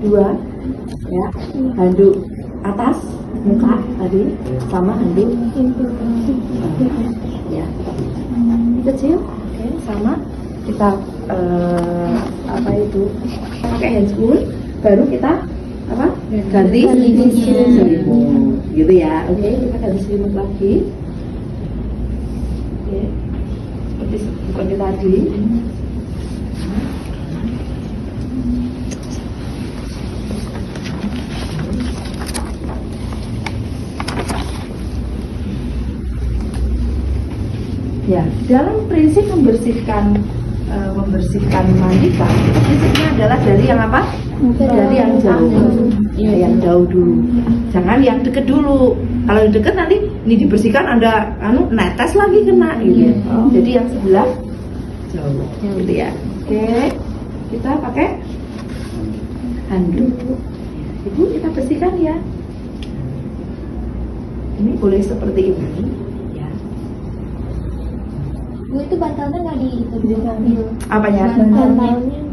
dua, ya, handuk atas muka tadi sama handuk ya kecil, oke, sama kita apa itu pakai handscoon, baru kita apa ganti selimut gitu ya. Oke, kita ganti selimut lagi, oke, seperti tadi. Ya, dalam prinsip membersihkan mandikan, prinsipnya adalah dari yang apa? Dari yang jauh, ya, yang jauh dulu. Jangan yang deket dulu. Kalau yang deket nanti ini dibersihkan, Anda netes lagi kena gitu. Jadi yang sebelah jauh, gitu ya. Oke, kita pakai handuk. Ibu, kita bersihkan ya. Ini boleh seperti ini. Bu, itu bantalnya nggak diambil? Apanya? Bantalnya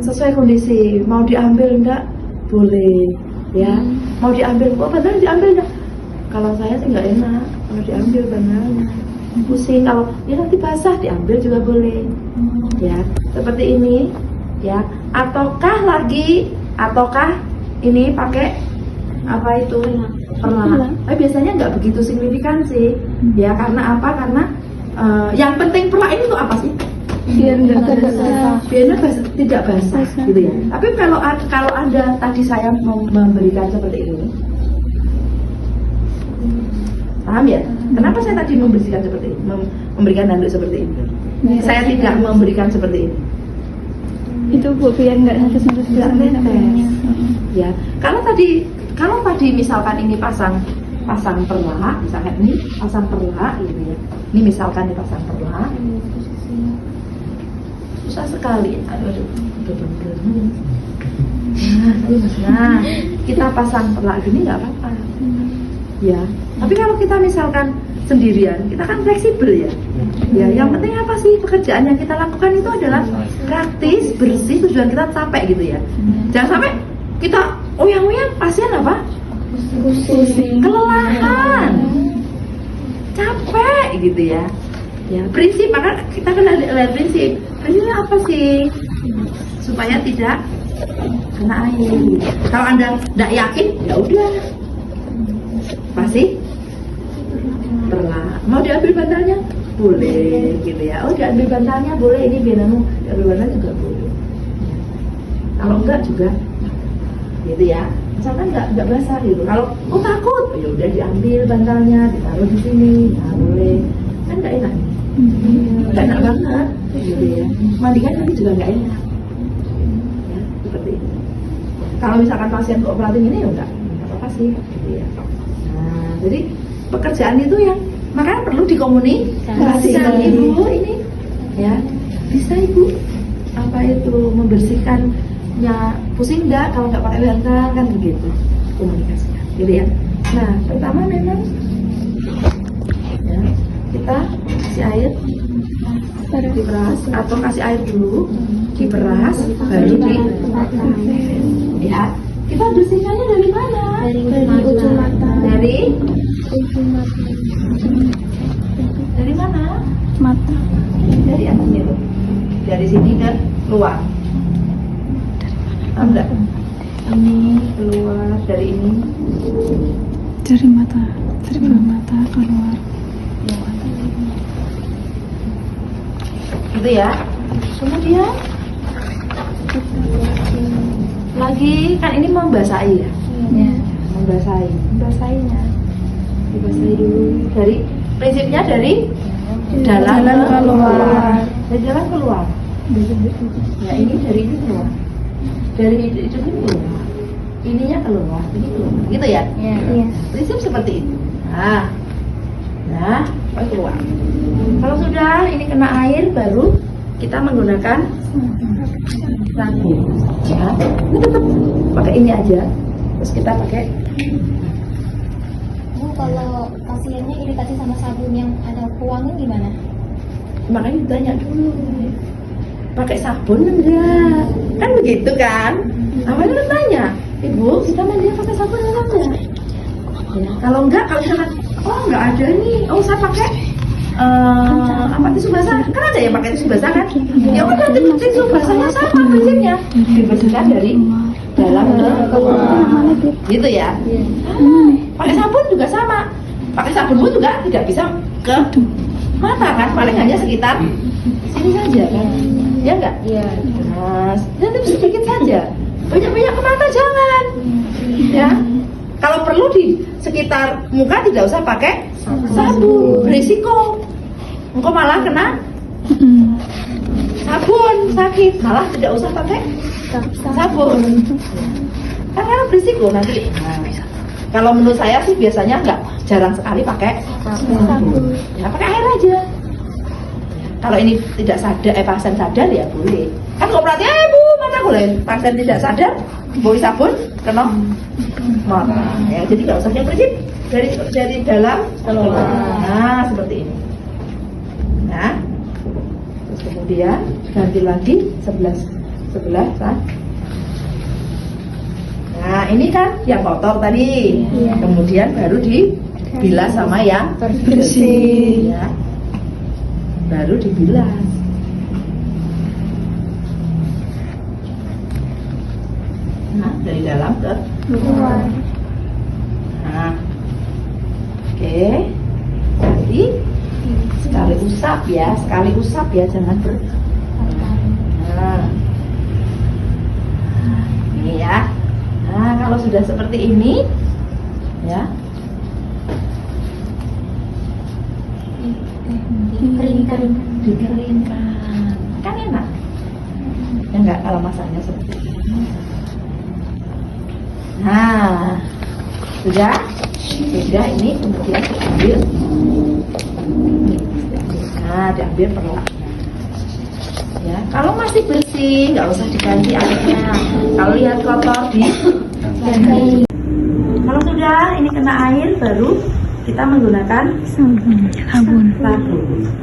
Sesuai kondisi, mau diambil enggak boleh ya. Mau diambil, bantalnya diambil enggak? Kalau saya sih nggak enak kalau diambil bantalnya, pusing. Kalau ya nanti basah diambil juga boleh ya, seperti ini ya. Ataukah ini pakai apa itu perlah. Biasanya nggak begitu signifikan sih ya. Karena apa? Karena yang penting perlah ini tuh apa sih? Biar tidak basah gitu ya. Tapi kalau Anda tadi saya memberikan seperti ini, paham ya? Kenapa saya tadi membersihkan seperti ini, memberikan handuk seperti ini? Saya tidak memberikan seperti ini. Itu Bu, biar nggak netes-netes Ya. Kalau tadi misalkan ini pasang perlah, misalkan ini pasang perlah gitu ya. Ini misalkan dipasang perlah, susah sekali. Aduh. Nah, kita pasang perlah gini nggak apa-apa. Ya. Tapi kalau kita misalkan sendirian, kita kan fleksibel ya. Ya, yang penting apa sih pekerjaan yang kita lakukan itu adalah praktis, bersih, tujuan kita capek gitu ya. Jangan sampai kita uyang-uyang pasien apa? Kelelahan, capek gitu ya. Ya, prinsip, maka kita kena lihat prinsipnya apa sih supaya tidak kena air gitu. Kalau Anda tidak yakin, ya udah pasti perlah. Mau diambil bantalnya boleh gitu ya. Oh, diambil bantalnya boleh, ini biar diambil bantalnya juga boleh. Kalau enggak juga gitu ya. Misalkan nggak basah gitu. Kalau takut, ya udah diambil bantalnya, ditaruh di sini, nah boleh. Kan nggak enak, nggak enak banget, gitu ya. Mandikan nanti juga nggak enak, ya, seperti itu. Kalau misalkan pasien kooperatif ini ya nggak apa-apa sih, gitu ya. Nah, jadi pekerjaan itu yang makanya perlu dikomunikasikan Ibu ini, ya. Bisa Ibu apa itu membersihkannya, pusing enggak kalau nggak pakai bantal kan begitu, komunikasikan gitu ya. Nah, pertama memang ya, kita kasih air diperas atau kasih air dulu diperas baru ya. Kita bersihkannya dari mana? Dari ujung mata. Dari mana? Mata. Dari atas itu, dari sini ke luar. Enggak, ini keluar dari ini, Dari mata, dari bawah mata keluar. gitu ya. Kemudian lagi kan ini membasahi ya, membasahinya, dibasahi dulu. Dari prinsipnya dari dalam keluar, dari dalam keluar. Ya, ini dari ini keluar, dari itu keluar, ininya keluar, ini keluar, gitu ya. Iya. Prinsip seperti itu. Nah, keluar. Kalau sudah ini kena air, baru kita menggunakan sabun. Ya, ini tetap pakai ini aja. Terus kita pakai. Bu, kalau pasiennya iritasi sama sabun yang ada pewangi gimana? Makanya ditanya dulu, pakai sabun enggak? Kan begitu kan? Awalnya tanya, Ibu, kita mandinya pakai sabun atau enggak? Ya, kalau enggak, kalau misalkan, oh enggak ada nih, oh saya pakai apa tisu basah, kan ada yang pakai tisu basah kan? Ya udah tisu basahnya sama prinsipnya, dibersihkan dari dalam ke luar, gitu ya. Pakai sabun juga sama, pakai sabun pun juga tidak bisa ke mata kan, paling hanya sekitar sini saja kan, ya enggak? Iya. Nah, nanti sedikit saja, banyak-banyak ke mata jangan, ya. Kalau perlu di sekitar muka tidak usah pakai sabun, berisiko. Engkau malah kena sabun, sakit. Malah tidak usah pakai sabun. Karena berisiko nanti. Nah, kalau menurut saya sih biasanya jarang sekali pakai sabun. Ya pakai air aja. Kalau ini tidak sadar, pasien sadar ya boleh. Kan kok berarti, Bu, mana boleh pasien tidak sadar, boleh sabun, kena mata. Ya, jadi nggak usah yang prinsip dari dalam keluar. Nah, seperti ini. Nah, terus kemudian ganti lagi sebelah kan. Nah, ini kan yang kotor tadi. Kemudian baru dibilas sama yang bersih. Ya. Baru dibilas. Nah, dari dalam ke luar. Nah, oke. Jadi sekali usap ya, jangan Nah, ini ya. Nah, kalau sudah seperti ini, ya. Dikeringkan. Kan enak. Ya enggak kalau masaknya seperti ini. Nah, sudah ini kemudian diambil. Nah, diambil perlahan. Ya, kalau masih bersih nggak usah diganti airnya. Kalau lihat kotor diganti. Kalau sudah ini kena air baru kita menggunakan sabun.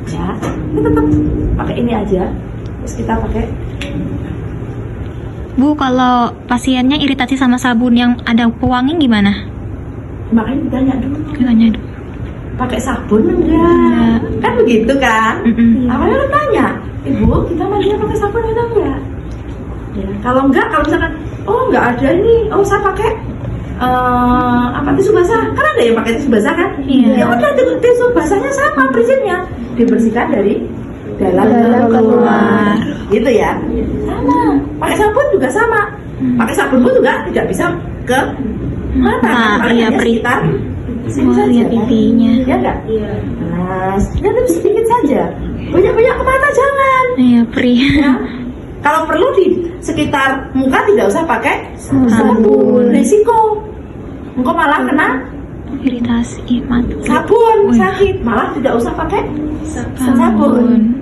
Ya, ini tetap pakai ini aja. Terus kita pakai. Bu, kalau pasiennya iritasi sama sabun yang ada pewangi gimana? Makanya ditanya dulu. Pakai sabun enggak? Kan begitu kan? Awalnya lu tanya, Ibu, kita mandinya pakai sabun atau enggak? Ya, kalau misalkan, oh enggak ada nih, oh saya pakai tisu basah, kan ada yang pakai tisu basah kan? Iya. Ya udah tisu basahnya sama prinsipnya, dibersihkan dari dalam keluar, gitu ya. Sama, pakai sabun juga sama, pakai sabun pun juga tidak bisa ke mata, kan? Iya, Sekitar sini lihat saja, pipinya. ya enggak? Iya. Nah, nanti sedikit saja, banyak-banyak ke mata jangan. Iya, Pri. Ya. Kalau perlu di sekitar muka tidak usah pakai sabun, risiko. Engkau malah kena Iritasi mata. sabun, sakit. Malah tidak usah pakai sabun.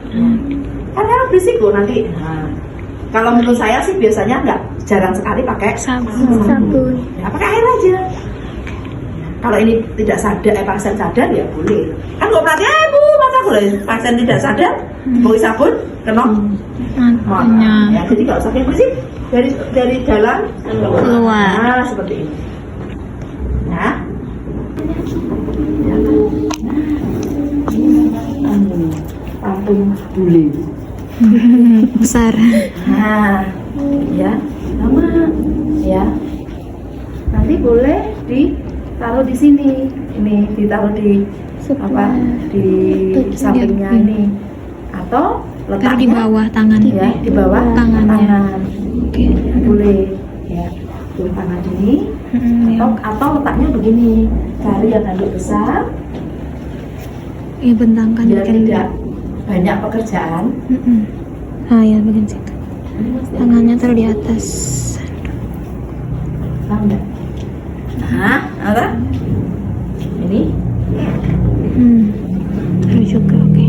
Karena berisiko nanti. Nah, kalau menurut saya sih biasanya jarang sekali pakai Sabun. Ya, pakai air aja. Kalau ini tidak sadar, pasien sadar ya boleh. Kan kok berarti, Bu, masa boleh pasien tidak sadar, boleh sabun, kena Matanya. ya, jadi nggak usah yang bersih dari dalam Keluar. Nah, seperti ini. Nah, ini tampung bule. Besar. Nah, ya, sama, ya. Nanti boleh ditaruh di sini. Ini ditaruh di di sampingnya ini, atau Taruh letaknya di bawah tangan. ya, di bawah Tangannya. tangan. Oke. Boleh, ya. Tuh tangan ini, atau letaknya begini. Cari yang handuk besar, Iya, bentangkan biar bagian tidak banyak pekerjaan. Ah, ya, bagian situ. Tangannya taruh di atas. Paham nggak? Nah, apa? Ini Taruh juga, oke.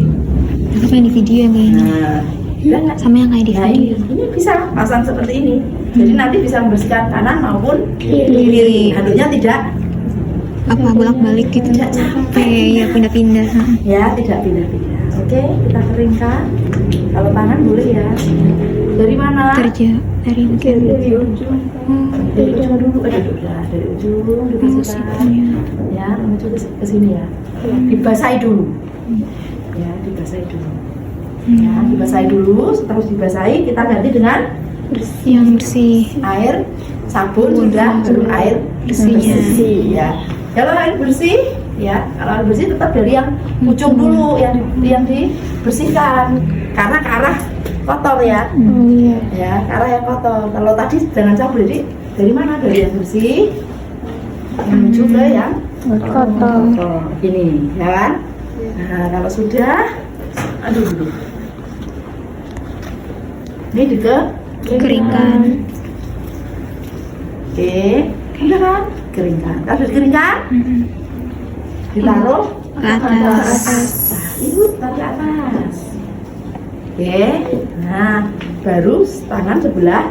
Aku pengen di video yang kayak ini. Nah, udah nggak? Sama yang kayak di Nah, video. ini bisa pasang seperti ini. Jadi nanti bisa membersihkan kanan maupun kiri. Handuknya tidak Apa bolak-balik gitu? Tidak capek. Ya, pindah-pindah. ya, tidak pindah-pindah. Oke, kita keringkan. Kalau tangan boleh ya. Dari mana? Kerja dari bagian Dari ujung. Dari ujung dulu. Duduk ya. Dari ujung dibersihkan. Ya, menuju ke sini ya. Dibasahi dulu. Ya, dibasahi dulu. Ya, dibasahi dulu. Setelah dibasahi, kita ganti dengan yang bersih. air, sabun sudah, baru air Bersihnya. bersih. Ya. Kalau air bersih, ya, kalau air bersih tetap dari yang ujung dulu, yang dibersihkan, karena ke arah kotor ya. Oh iya. Ya, ke arah yang kotor. Kalau tadi jangan campur, jadi dari mana? Dari yang bersih menuju ke yang Kotor. ini, ya kan? Nah, kalau sudah, aduh, ini Keringkan. Oke, udah kan? Keringkan. Kalau sudah dikeringkan, ditaruh Ke atas. Nah, ibu taruh ke atas. Oke, nah baru tangan sebelah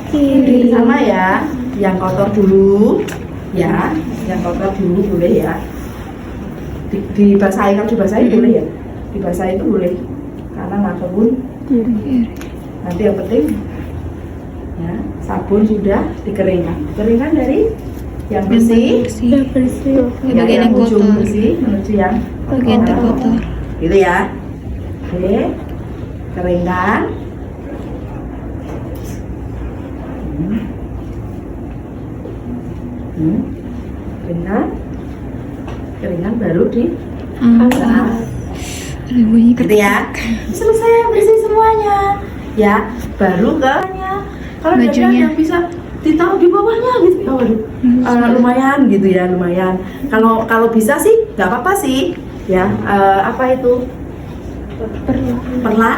kiri sama ya. Yang kotor dulu, ya. Yang kotor dulu boleh ya. Dibasahi, kalau dibasahi boleh ya. Dibasahi itu boleh. Kanan ataupun nanti yang penting ya, sabun sudah dikeringkan. Keringkan dari yang bersih, Bersih. Ke ya, bagian yang ujung kotor. bersih menuju yang Bagian terkotor. gitu ya. Oke, keringkan. Keringkan. Keringkan baru di Angkat. Ada bunyi gitu ya. Selesai bersih semuanya. Ya, baru ke kalau Bajunya. yang bisa ditaruh di bawahnya gitu ya. Waduh, lumayan gitu ya, lumayan. Kalau bisa sih nggak apa-apa sih. Ya, apa itu? Perlak.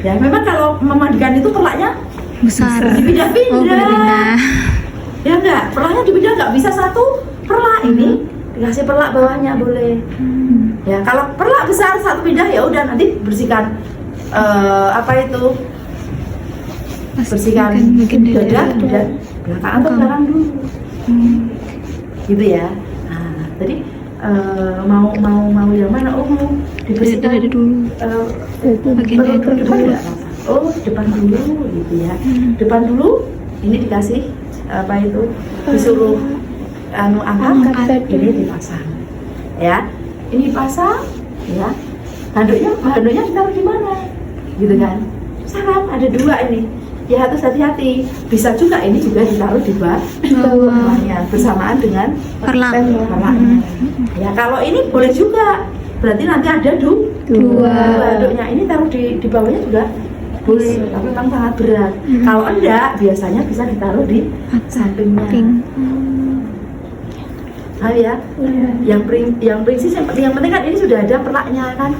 Ya, memang kalau memandikan itu perlaknya besar. dipindah-pindah. Oh, pindah. Ya enggak, perlaknya dipindah, nggak bisa satu perlak ini. Dikasih perlak bawahnya boleh. Ya, kalau perlak besar satu pindah ya udah nanti bersihkan apa itu? Bersihkan bagian dada dada. dan belakang atau belakang dulu. Gitu ya. Nah, tadi mau yang mana? Oh, mau dibersihkan Dada dulu. Bagian perut dada depan dulu. nggak apa-apa. Oh, depan dulu gitu ya. Depan dulu ini dikasih apa itu? Disuruh angkat, ini dipasang. Ya. Ini dipasang ya. Handuknya ditaruh di mana? Gitu kan. Saran ada dua ini. Ya, harus hati-hati. Bisa juga ini juga ditaruh di bawahnya bersamaan dengan Perlak. perlaknya. Ya, kalau ini boleh juga. Berarti nanti ada dua handuknya. Ini taruh di bawahnya juga boleh, tapi memang sangat berat. Kalau enggak, biasanya bisa ditaruh di sampingnya. Tahu ya? Yang prinsip yang penting kan ini sudah ada perlaknya kan?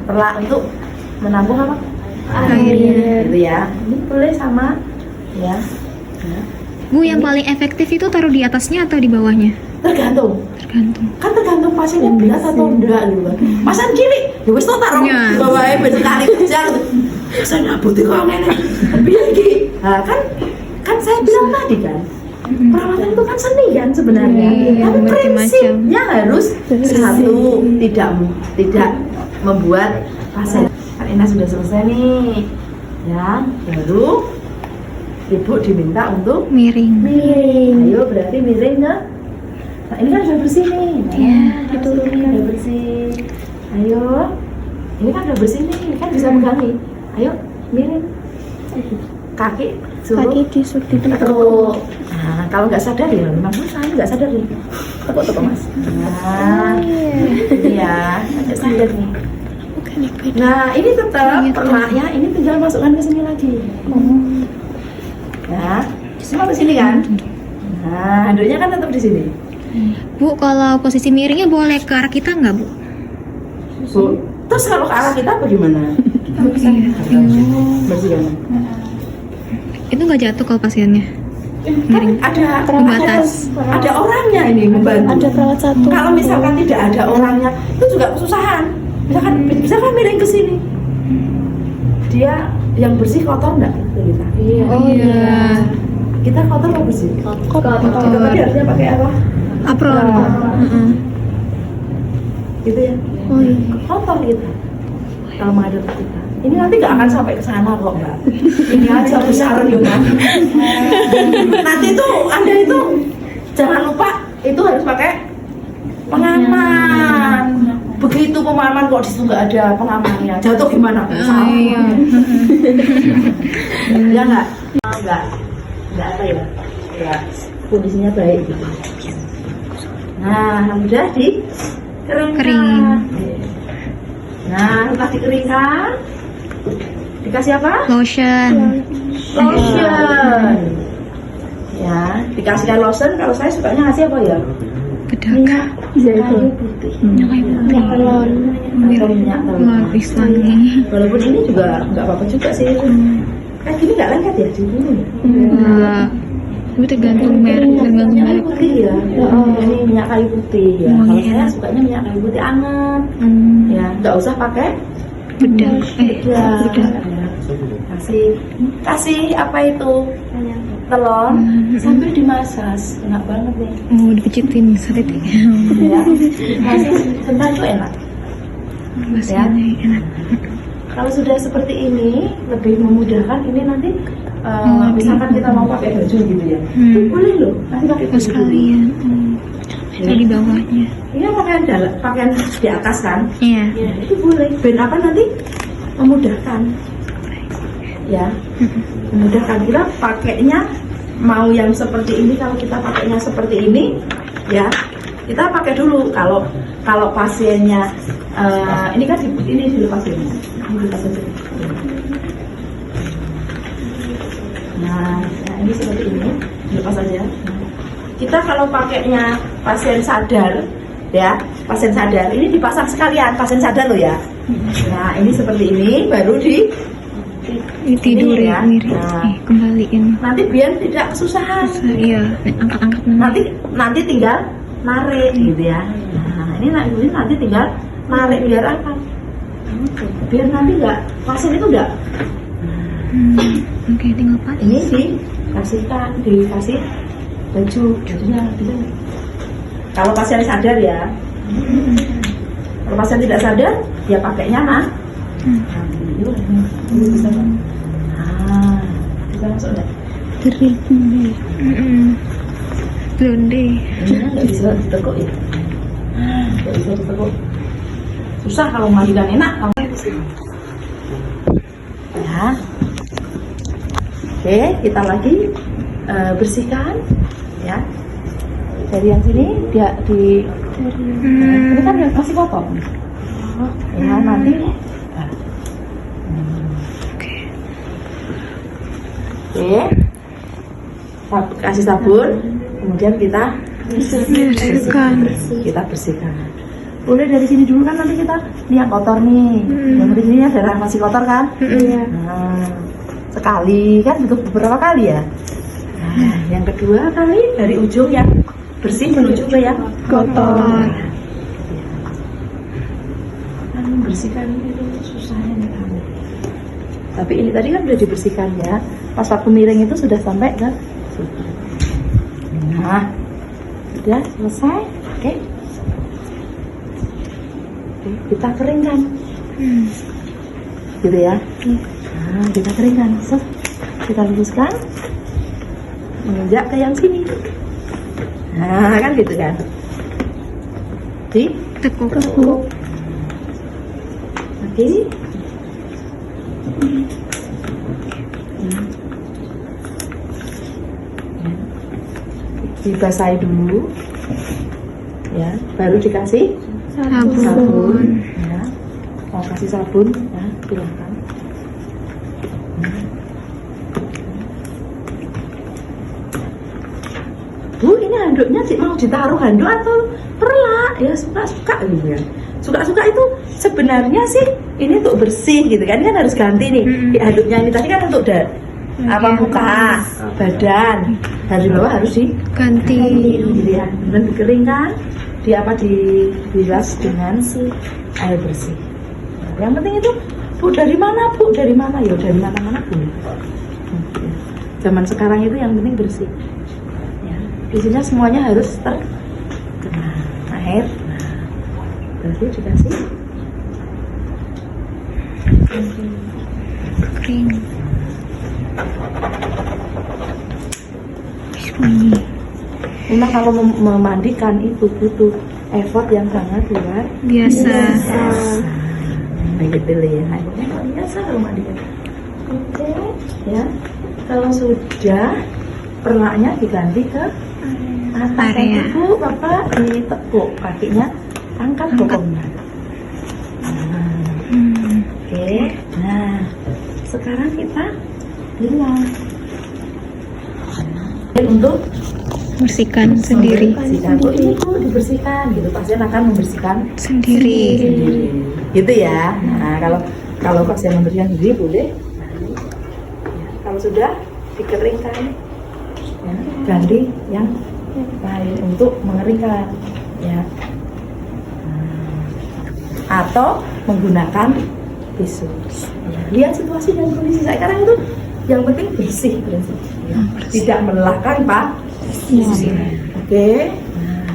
Perlak untuk menampung apa? Air, gitu ya. Ini boleh sama ya. Nah, Bu, yang paling efektif itu taruh di atasnya atau di bawahnya? tergantung. Tergantung. Kan tergantung pasiennya berat atau enggak gitu kan. Masan kiri, ya wis tok taruh Ya. di bawahnya ben sekali kerja. Saya putih kok ngene. Piye iki? Nah, kan saya bilang tadi kan. Perawatan itu kan seni kan sebenarnya. Iya, Tapi bermacam-macam. prinsipnya harus satu, tidak membuat pasien. Kan Ina sudah selesai nih. Ya, baru Ibu diminta untuk Miring. Ayo berarti miring ke. Nah, ini kan sudah bersih nih. Iya, diturunin udah bersih. Ayo. Ini kan udah bersih nih, kan bisa pegang nih. Ayo, miring. Kaki suruh disuruh tekuk. Nah, kalau nggak sadar ya memang saya nggak sadar nih. Tekuk Mas. Nah, ini ya, nggak sadar nih. Nah, ini tetap perlaknya ini tinggal masukkan ke sini lagi. Ya, semua ke sini kan? Nah, handuknya kan tetap di sini. Bu, kalau posisi miringnya boleh ke arah kita nggak, Bu? Bu, terus kalau ke arah kita bagaimana? Kita bisa bersihkan. Itu nggak jatuh kalau pasiennya? Kan ada Pembatas. ada orangnya ini membantu. Ada perawat satu. Kalau misalkan tidak ada orangnya, itu juga kesusahan. Misalkan miring ke sini, dia yang bersih kotor nggak kita? Oh iya. Kita kotor atau bersih? Kotor. Kita tadi harusnya pakai apa? Apron. Gitu ya. Oh iya. Kotor kita. Kalau menghadap ke kita. Ini nanti nggak akan sampai ke sana kok Mbak. Ini aja besar kan. Nanti tuh Anda itu jangan lupa itu harus pakai pengaman. Begitu pemahaman kok di situ nggak ada pengamannya, jatuh gimana? Iya. Ya nggak apa ya? Ya kondisinya baik. Nah, udah dikeringkan. Kering. Nah, setelah dikeringkan, dikasih apa? Lotion. Lotion. Ya, dikasihkan lotion. Kalau saya sukanya ngasih apa ya? Bedak. Kayu putih. Minyak telon. Atau minyak telon. Habis wangi. Walaupun ini juga nggak apa-apa juga sih. Kayak gini nggak lengket ya di sini. Wah. Itu tergantung merek, tergantung Minyak kayu merek. putih ya. Ini minyak kayu putih ya. Oh, Kalau iya. saya sukanya minyak kayu putih anget. Ya, nggak usah pakai Bedak. bedak. Bedak. Kasih apa itu? Telon sambil dimasas, enak banget nih. Oh, dipijitin sate. Ya, masih sebentar itu enak. Rasanya enak. Kalau sudah seperti ini lebih memudahkan. Ini nanti misalkan kita mau pakai baju gitu ya, itu boleh loh, nanti pakai Terus baju sekalian. Itu di bawahnya. ini pakaian di atas kan, Iya. ya, itu boleh. Ben apa nanti memudahkan, ya, memudahkan. Kita pakainya mau yang seperti ini. Kalau kita pakainya seperti ini, ya, kita pakai dulu. Kalau pasiennya ini kan ini dilepas ini, dilepas aja. Nah, ini seperti ini, dilepas aja. Kita kalau pakainya pasien sadar, ya, pasien sadar, ini dipasang sekalian, pasien sadar loh ya. Nah, ini seperti ini, baru Tidur ini ya, ya. mirip. Nah. Kembaliin. nanti biar tidak kesusahan. Iya, angkat-angkat Nanti tinggal narik gitu ya. Nah, ini nanti tinggal narik biar apa? Biar nanti nggak, pasien itu nggak. Oke, tinggal pas. Ini dikasih bajunya bisa. Kalau pasien sadar ya. Kalau pasien tidak sadar, ya pakainya ini bisa. Nah, bisa masuk nggak? Kering. Blonde. Ini kan nggak bisa ditekuk ya. Nggak bisa ditekuk. Susah kalau mandikan enak. Ya. Oke, kita lagi bersihkan, ya. Dari yang sini dia ini kan masih kotor. Ya nanti. Oke. Kasih sabun, kemudian kita Bersihkan. bersihkan. Boleh dari sini dulu kan, nanti kita ini yang kotor nih. Yang dari sini daerah masih kotor kan? Iya. Nah, sekali kan butuh beberapa kali ya. Nah, yang kedua kali dari ujung yang bersih menuju ke yang kotor. Kan membersihkan itu susahnya nih kamu. Tapi ini tadi kan udah dibersihkan ya. Pas waktu miring itu sudah sampai ke situ. Nah, sudah selesai. Oke. Oke, kita keringkan. Gitu ya. Nah, kita keringkan. So, kita luruskan. Menginjak ke yang sini. Nah, kan gitu kan. Tekuk. Oke. Dibasahi dulu, ya, baru dikasih sabun. Ya, mau kasih sabun, ya, silakan. Bu, ini handuknya sih mau ditaruh handuk atau perlak? Ya suka-suka gitu ya. Suka-suka itu sebenarnya sih ini untuk bersih gitu kan harus ganti nih. Di handuknya ini tadi kan untuk muka, badan, dari bawah harus Ganti. gitu ya. Dan dikeringkan, dibilas dengan air bersih. Yang penting itu, Bu, dari mana Bu? Dari mana? Ya dari mana-mana Bu. Zaman sekarang itu yang penting bersih. Ya, isinya semuanya harus terkena air. Nah, berarti dikasih Kering. Bunyi. Memang kalau memandikan itu butuh effort yang sangat luar Biasa. begitu ya. Biasa kalau mandikan. Oke, ya. Kalau sudah pernahnya diganti ke atas Area. Bu, Bapak ditekuk kakinya, angkat bokongnya. Oke, nah sekarang kita bilang untuk Bersihkan sendiri. bersihkan. Oh, ini Bu dibersihkan gitu, pasien akan membersihkan Sendiri. gitu ya. Nah kalau pasien membersihkan sendiri boleh. Kalau sudah dikeringkan, ya, ganti yang lain untuk mengeringkan, ya. Atau menggunakan tisu. Ya, lihat situasi dan kondisi sekarang itu yang penting bersih, bersih. Ya. Tidak melelahkan Pak. Oke. Nah,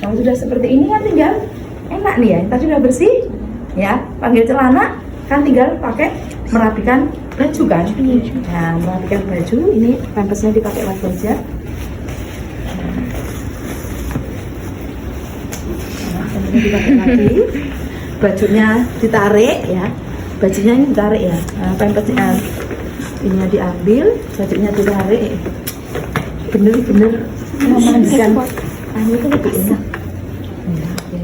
kalau sudah seperti ini kan tinggal enak nih ya. Tadi sudah bersih, ya. Panggil celana kan tinggal pakai merapikan baju kan. Nah, merapikan baju ini pampasnya dipakai lagi aja. Nah, pampasnya dipakai lagi. Bajunya ditarik ya. Bajunya ini ditarik ya. Nah, pampasnya ininya diambil, bajunya ditarik. Bener-bener memandikan. Ini itu lebih enak. Ya, oke.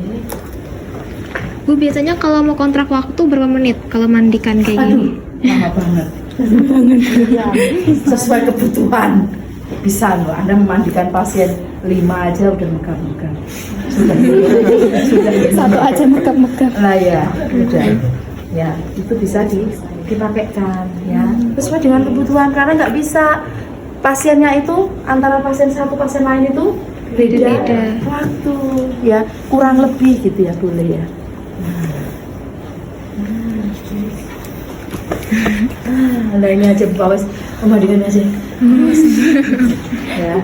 Bu, biasanya kalau mau kontrak waktu berapa menit kalau mandikan kayak gini? Lama banget. Ya, sesuai kebutuhan. Bisa loh, Anda memandikan pasien 5 aja udah megah-megah. Sudah. Satu aja megap-megap. Lah ya, udah. Ya, itu bisa dipakaikan ya. Sesuai dengan kebutuhan karena nggak bisa pasiennya itu antara pasien satu pasien lain itu beda waktu ya, kurang lebih gitu ya, boleh ya. Nah, ini aja Bu Awas, pemandikan aja. Ya.